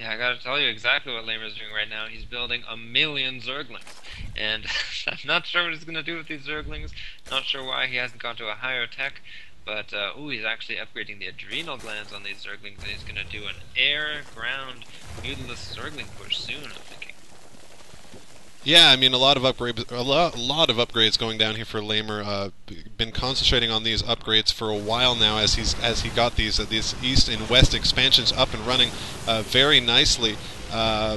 Yeah, I gotta tell you exactly what LameR is doing right now. He's building 1,000,000 Zerglings. And I'm not sure what he's gonna do with these Zerglings. Not sure why he hasn't gone to a higher tech. But, ooh, he's actually upgrading the adrenal glands on these Zerglings, and he's gonna do an air-ground Mutalisk Zergling push soon, I'm thinking. Yeah, I mean a lot of upgrades, a lot of upgrades going down here for LameR. Been concentrating on these upgrades for a while now, as he got these east and west expansions up and running very nicely.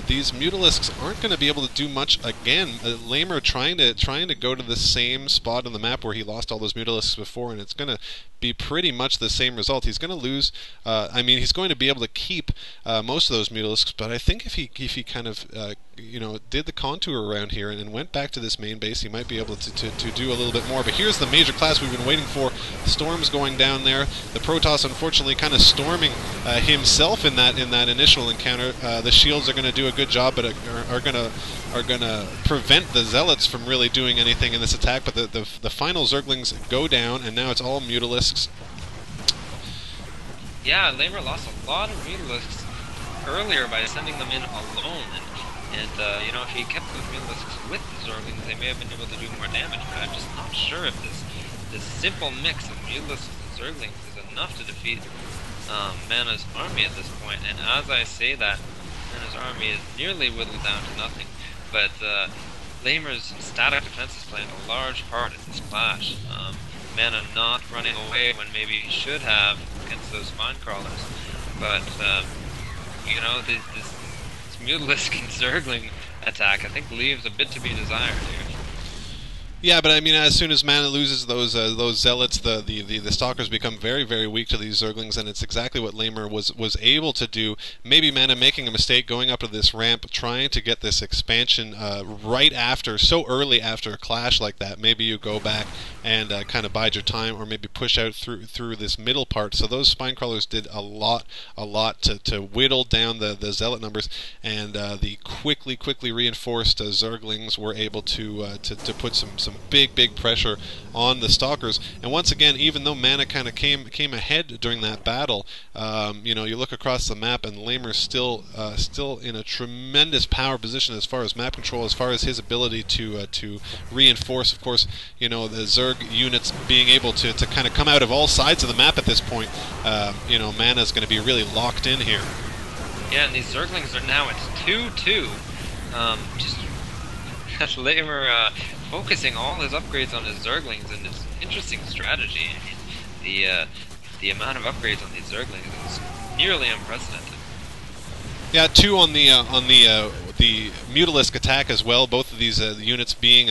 These Mutalisks aren't going to be able to do much again. LameR trying to go to the same spot on the map where he lost all those Mutalisks before, and it's going to be pretty much the same result. He's going to lose. I mean, he's going to be able to keep most of those Mutalisks, but I think if he kind of did the contour around here and went back to this main base, he might be able to do a little bit more. But here's the major clash we've been waiting for. Storm's going down there. The Protoss, unfortunately, kind of storming himself in that initial encounter. The shields are going to do a good job, but are going to prevent the Zealots from really doing anything in this attack. But the final Zerglings go down, and now it's all Mutalisks. Yeah, LameR lost a lot of Mutalisks earlier by sending them in alone. And if he kept those Mutalisks with the Zerglings, they may have been able to do more damage, but I'm just not sure if this simple mix of Mutalisks and Zerglings is enough to defeat MaNa's army at this point. And as I say that, MaNa's army is nearly whittled down to nothing, but LameR's static defense is playing a large part in this clash. MaNa not running away when maybe he should have against those spine crawlers, but this Mutalisk and Zergling attack, I think, leaves a bit to be desired here. Yeah, but I mean, as soon as MaNa loses those zealots, the stalkers become very, very weak to these Zerglings, and it's exactly what LameR was able to do. Maybe MaNa making a mistake going up to this ramp, trying to get this expansion right after, so early after a clash like that. Maybe you go back and kind of bide your time, or maybe push out through this middle part. So those spine crawlers did a lot to whittle down the zealot numbers, and the quickly reinforced Zerglings were able to put some big pressure on the stalkers. And once again, even though MaNa kind of came ahead during that battle, you look across the map, and LameR's still in a tremendous power position as far as map control, as far as his ability to reinforce. Of course, the Zerg units being able to kind of come out of all sides of the map at this point. MaNa's going to be really locked in here. Yeah, and these Zerglings are now at 2-2. Just LameR focusing all his upgrades on his Zerglings, and it's interesting strategy. I mean, the amount of upgrades on these Zerglings is nearly unprecedented. Yeah, 2 on the Mutalisk attack as well. Both of these units being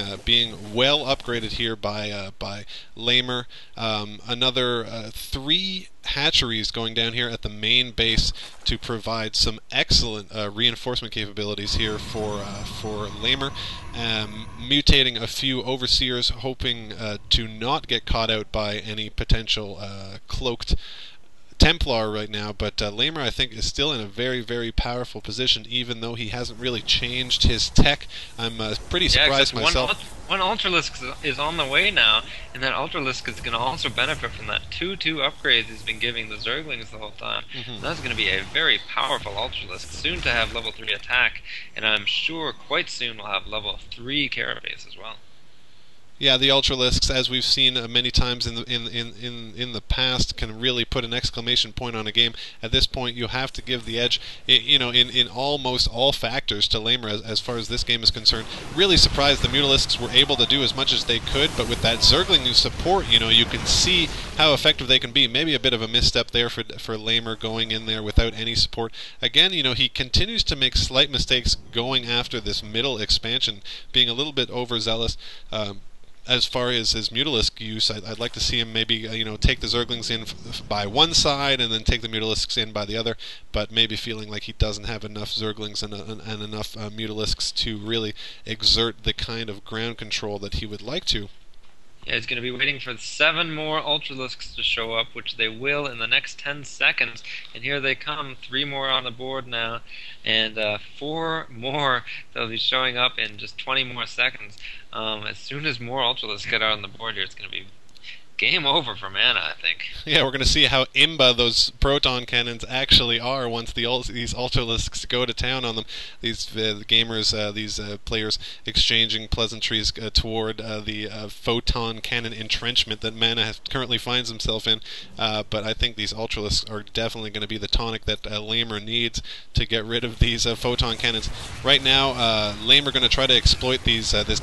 well upgraded here by LameR. Another 3 hatcheries going down here at the main base to provide some excellent reinforcement capabilities here for LameR. Mutating a few overseers, hoping to not get caught out by any potential cloaked Templar right now, but LameR, I think, is still in a very, very powerful position, even though he hasn't really changed his tech. I'm pretty surprised myself. One Ultralisk is on the way now, and that Ultralisk is going to also benefit from that 2-2 upgrades he's been giving the Zerglings the whole time. That's going to be a very powerful Ultralisk, soon to have level 3 attack, and I'm sure quite soon we'll have level 3 Carapace as well. Yeah, the Ultralisks, as we've seen many times in the past, can really put an exclamation point on a game. At this point, you have to give the edge, in almost all factors to LameR as far as this game is concerned. Really surprised the Mutalisks were able to do as much as they could, but with that Zergling support, you can see how effective they can be. Maybe a bit of a misstep there for LameR going in there without any support. Again, he continues to make slight mistakes going after this middle expansion, being a little bit overzealous. As far as his Mutalisk use, I'd like to see him maybe take the Zerglings in by one side and then take the Mutalisks in by the other, but maybe feeling like he doesn't have enough Zerglings and enough Mutalisks to really exert the kind of ground control that he would like to. Yeah, he's going to be waiting for 7 more Ultralisks to show up, which they will in the next 10 seconds. And here they come, 3 more on the board now, and 4 more that'll be showing up in just 20 more seconds. As soon as more Ultralisks get out on the board here, it's going to be game over for MaNa, I think. Yeah, we're going to see how imba those proton cannons actually are once these Ultralisks go to town on them. These gamers, these players exchanging pleasantries toward the photon cannon entrenchment that MaNa currently finds himself in. But I think these Ultralisks are definitely going to be the tonic that LameR needs to get rid of these photon cannons. Right now, LameR going to try to exploit these this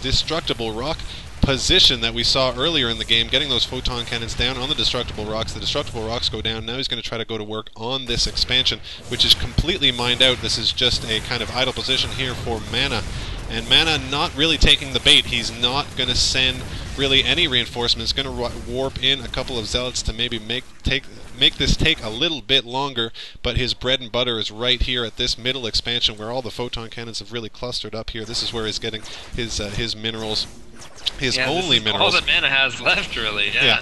destructible rock position that we saw earlier in the game, getting those photon cannons down on the destructible rocks. The destructible rocks go down. Now he's going to try to go to work on this expansion, which is completely mined out. This is just a kind of idle position here for MaNa. And MaNa not really taking the bait. He's not going to send really any reinforcements. Going to warp in a couple of zealots to maybe make this take a little bit longer, but his bread and butter is right here at this middle expansion where all the photon cannons have really clustered up here. This is where he's getting his minerals. His only minerals. All that MaNa has left, really. Yeah.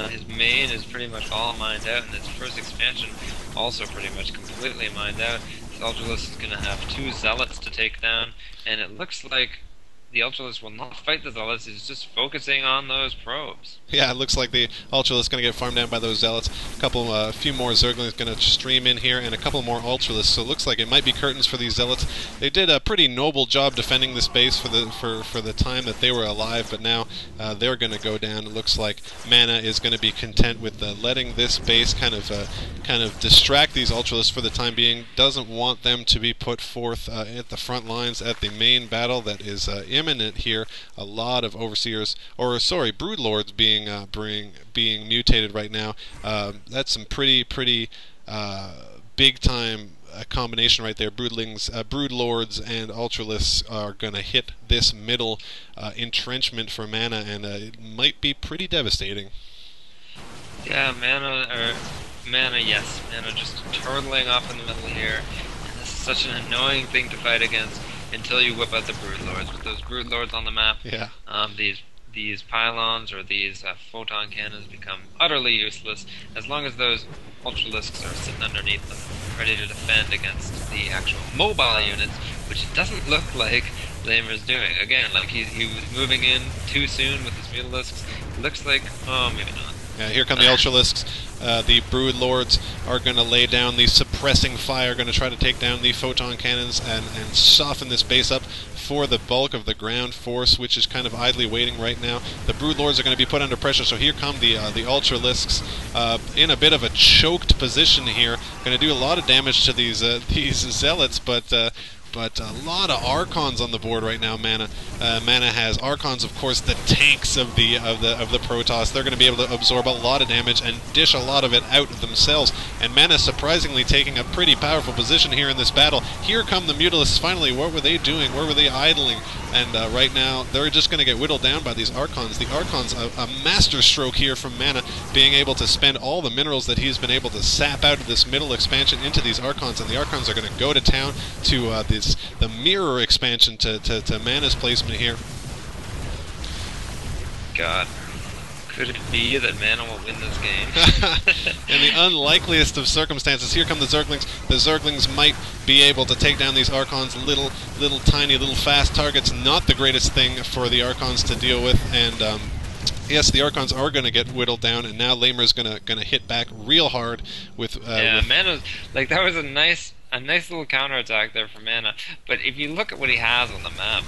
His main is pretty much all mined out, and his first expansion also pretty much completely mined out. This Ultralisk is going to have 2 zealots to take down, and it looks like the Ultralisk will not fight the zealots. He's just focusing on those probes. Yeah, it looks like the Ultralisk is going to get farmed down by those zealots. A few more Zerglings going to stream in here, and a couple more Ultralisks. So it looks like it might be curtains for these zealots. They did a pretty noble job defending this base for the time that they were alive, but now they're going to go down. It looks like MaNa is going to be content with letting this base kind of distract these Ultralisks for the time being. Doesn't want them to be put forth at the front lines at the main battle that is imminent here. A lot of overseers, broodlords being mutated right now. That's some pretty big time combination right there. Broodlords and Ultralisks are going to hit this middle entrenchment for MaNa, and it might be pretty devastating. Yeah, MaNa just turtling off in the middle here. And this is such an annoying thing to fight against until you whip out the Broodlords. With those Broodlords on the map, yeah. These pylons or these photon cannons become utterly useless as long as those Ultralisks are sitting underneath them, ready to defend against the actual mobile units, which it doesn't look like LameR's doing. Again, like he was moving in too soon with his Mutalisks. It looks like, maybe not. Yeah, here come the Ultralisks. The Broodlords are going to lay down the suppressing fire, going to try to take down the photon cannons and soften this base up for the bulk of the ground force, which is kind of idly waiting right now. The Broodlords are going to be put under pressure, so here come the Ultralisks in a bit of a choked position here. Going to do a lot of damage to these zealots, but a lot of Archons on the board right now. MaNa has Archons, of course, the tanks of the Protoss. They're going to be able to absorb a lot of damage and dish a lot of it out themselves. And MaNa surprisingly taking a pretty powerful position here in this battle. Here come the Mutalisks finally. What were they doing? Where were they idling? And right now they're just going to get whittled down by these Archons. The Archons, a master stroke here from MaNa, being able to spend all the minerals that he's been able to sap out of this middle expansion into these Archons, and the Archons are going to go to town to the mirror expansion to MaNa's placement here. God, could it be that MaNa will win this game? In the unlikeliest of circumstances, here come the Zerglings. The Zerglings might be able to take down these Archons, little tiny, fast targets. Not the greatest thing for the Archons to deal with, and yes, the Archons are going to get whittled down, and now LameR's going to hit back real hard with. MaNa's like that was a nice little counterattack there for MaNa, but if you look at what he has on the map,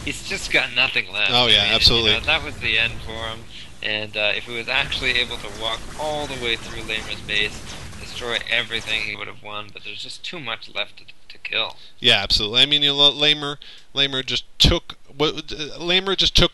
he's just got nothing left. Oh yeah, absolutely. That was the end for him, and if he was actually able to walk all the way through LameR's base, destroy everything, he would have won, but there's just too much left to kill. Yeah, absolutely. I mean, LameR just took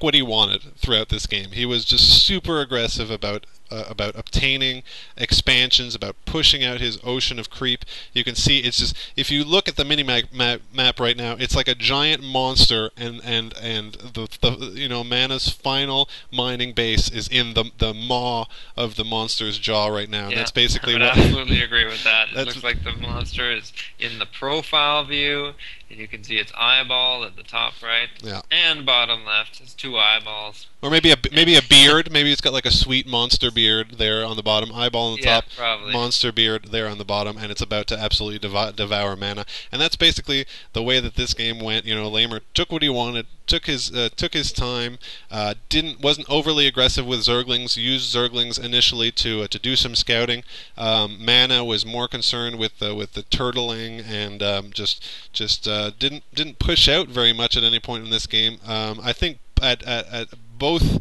what he wanted throughout this game. He was just super aggressive about obtaining expansions, about pushing out his ocean of creep. You can see it's just, if you look at the mini map right now, it's like a giant monster, and the MaNa's final mining base is in the maw of the monster's jaw right now. Yeah, that's basically I would absolutely agree with that. It looks like the monster is in the profile view, and you can see its eyeball at the top right, yeah, and bottom left. It's 2 eyeballs. Or maybe a beard. Maybe it's got like a sweet monster beard there on the bottom, eyeball on the Yeah, top, probably. monster beard there on the bottom, and it's about to absolutely devour MaNa. And that's basically the way that this game went. LameR took what he wanted, took his time, wasn't overly aggressive with Zerglings. Used Zerglings initially to do some scouting. MaNa was more concerned with the turtling and just didn't push out very much at any point in this game. I think at both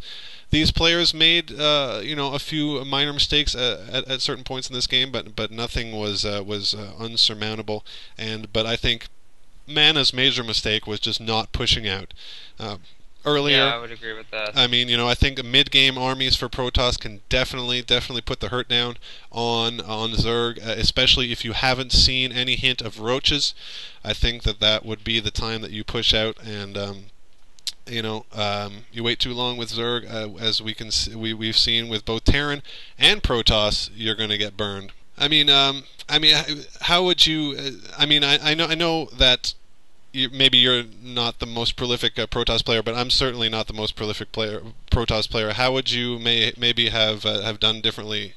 these players made a few minor mistakes at certain points in this game, but nothing was unsurmountable. But I think MaNa's major mistake was just not pushing out earlier. Yeah, I would agree with that. I mean, I think mid-game armies for Protoss can definitely put the hurt down on Zerg, especially if you haven't seen any hint of roaches. I think that would be the time that you push out and. You wait too long with Zerg, as we've seen with both Terran and Protoss, you're going to get burned. How would you? I know that maybe you're not the most prolific Protoss player, but I'm certainly not the most prolific Protoss player. How would you maybe have done differently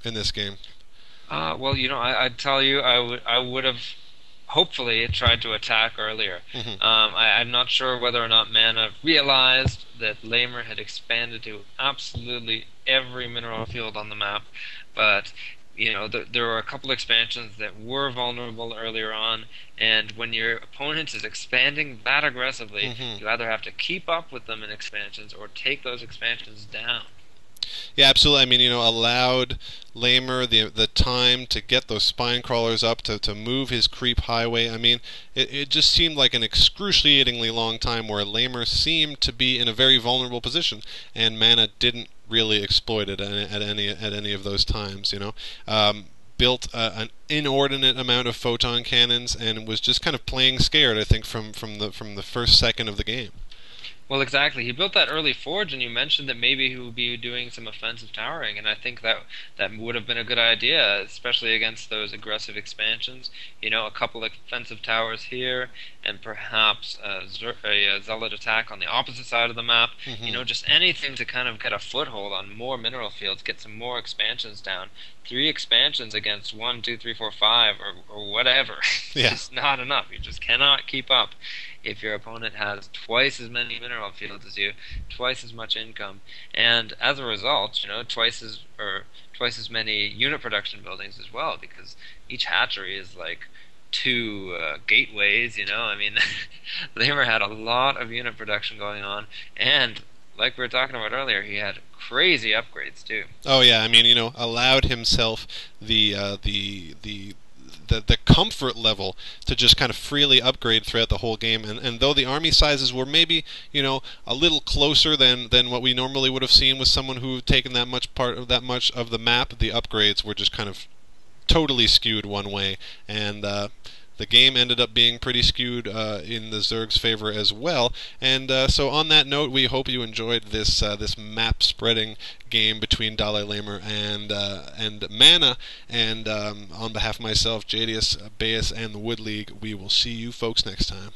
in this game? Well, I'd tell you, I would have hopefully tried to attack earlier. Mm-hmm. I'm not sure whether or not MaNa realized that LameR had expanded to absolutely every mineral field on the map, but there were a couple expansions that were vulnerable earlier on, and when your opponent is expanding that aggressively, mm-hmm. you either have to keep up with them in expansions or take those expansions down. Yeah, absolutely. I mean, allowed LameR the time to get those spine crawlers up to move his creep highway. I mean, it just seemed like an excruciatingly long time where LameR seemed to be in a very vulnerable position, and MaNa didn't really exploit it at any of those times. Built an inordinate amount of photon cannons and was just kind of playing scared. I think from the first second of the game. Well, exactly. He built that early forge, and you mentioned that maybe he would be doing some offensive towering, and I think that would have been a good idea, especially against those aggressive expansions. A couple of offensive towers here, and perhaps a zealot attack on the opposite side of the map. Mm-hmm. Just anything to kind of get a foothold on more mineral fields, get some more expansions down. 3 expansions against 1, 2, 3, 4, 5, or whatever. Yeah. It's just not enough. You just cannot keep up if your opponent has twice as many mineral fields as you, twice as much income, and as a result, twice as many unit production buildings as well, because each hatchery is like 2 gateways. I mean, LameR had a lot of unit production going on, and like we were talking about earlier, he had crazy upgrades too. Oh yeah, I mean, allowed himself the comfort level to just kind of freely upgrade throughout the whole game, and though the army sizes were maybe a little closer than what we normally would have seen with someone who had taken that much of the map, the upgrades were just kind of totally skewed one way, and the game ended up being pretty skewed in the Zerg's favor as well. And so on that note, we hope you enjoyed this map spreading game between DalaiLameR and MaNa. And on behalf of myself, Jadius, Baeus, and the Wood League, we will see you folks next time.